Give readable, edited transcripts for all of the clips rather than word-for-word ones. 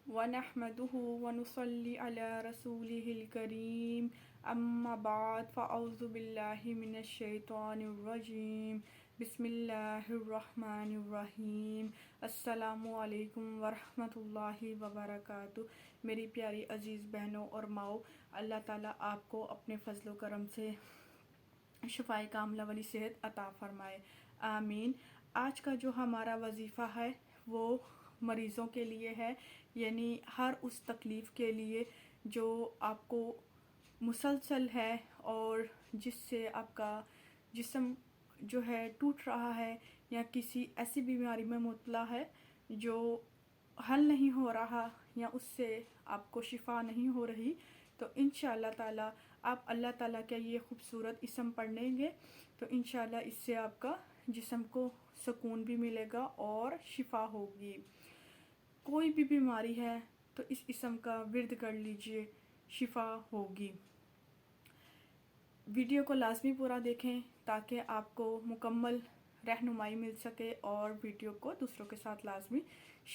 ونحمده ونصلي على رسوله الكريم أما بعد فأعوذ بالله من الشيطان الرجيم بسم اللہ الرحمن الرحیم السلام علیکم ورحمۃ اللہ وبرکاتہ۔ میری پیاری عزیز بہنوں اور ماؤں، اللہ تعالیٰ آپ کو اپنے فضل و کرم سے شفائے کاملہ والی صحت عطا فرمائے، آمین۔ آج کا جو ہمارا وظیفہ ہے وہ مریضوں کے لیے ہے، یعنی ہر اس تکلیف کے لیے جو آپ کو مسلسل ہے اور جس سے آپ کا جسم جو ہے ٹوٹ رہا ہے یا کسی ایسی بیماری میں مبتلا ہے جو حل نہیں ہو رہا یا اس سے آپ کو شفا نہیں ہو رہی، تو انشاءاللہ تعالیٰ آپ اللہ تعالیٰ کا یہ خوبصورت اسم پڑھ لیں گے تو انشاءاللہ اس سے آپ کا جسم کو سکون بھی ملے گا اور شفا ہوگی۔ کوئی بھی بیماری ہے تو اس اسم کا ورد کر لیجئے، شفا ہوگی۔ ویڈیو کو لازمی پورا دیکھیں تاکہ آپ کو مکمل رہنمائی مل سکے، اور ویڈیو کو دوسروں کے ساتھ لازمی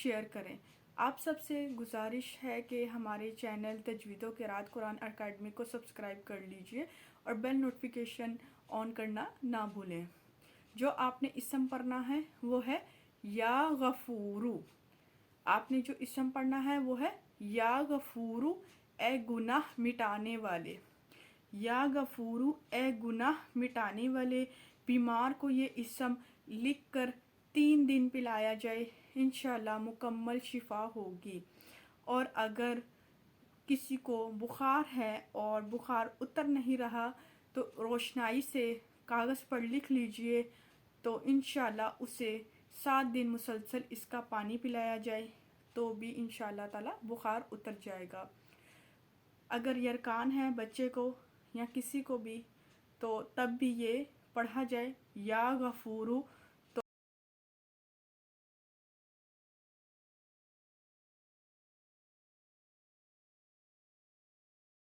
شیئر کریں۔ آپ سب سے گزارش ہے کہ ہمارے چینل تجوید و قرأت قرآن اکیڈمی کو سبسکرائب کر لیجئے اور بیل نوٹیفیکیشن آن کرنا نہ بھولیں۔ جو آپ نے اسم پڑھنا ہے وہ ہے یا غفورو۔ آپ نے جو اسم پڑھنا ہے وہ ہے یا غفورو، اے گناہ مٹانے والے۔ یا غفورو، اے گناہ مٹانے والے۔ بیمار کو یہ اسم لکھ کر 3 دن پلایا جائے، انشاءاللہ مکمل شفا ہوگی۔ اور اگر کسی کو بخار ہے اور بخار اتر نہیں رہا تو روشنائی سے کاغذ پر لکھ لیجئے تو انشاءاللہ اسے 7 دن مسلسل اس کا پانی پلایا جائے تو بھی انشاءاللہ تعالی بخار اتر جائے گا۔ اگر یرکان ہے بچے کو یا کسی کو بھی تو تب بھی یہ پڑھا جائے یا غفورو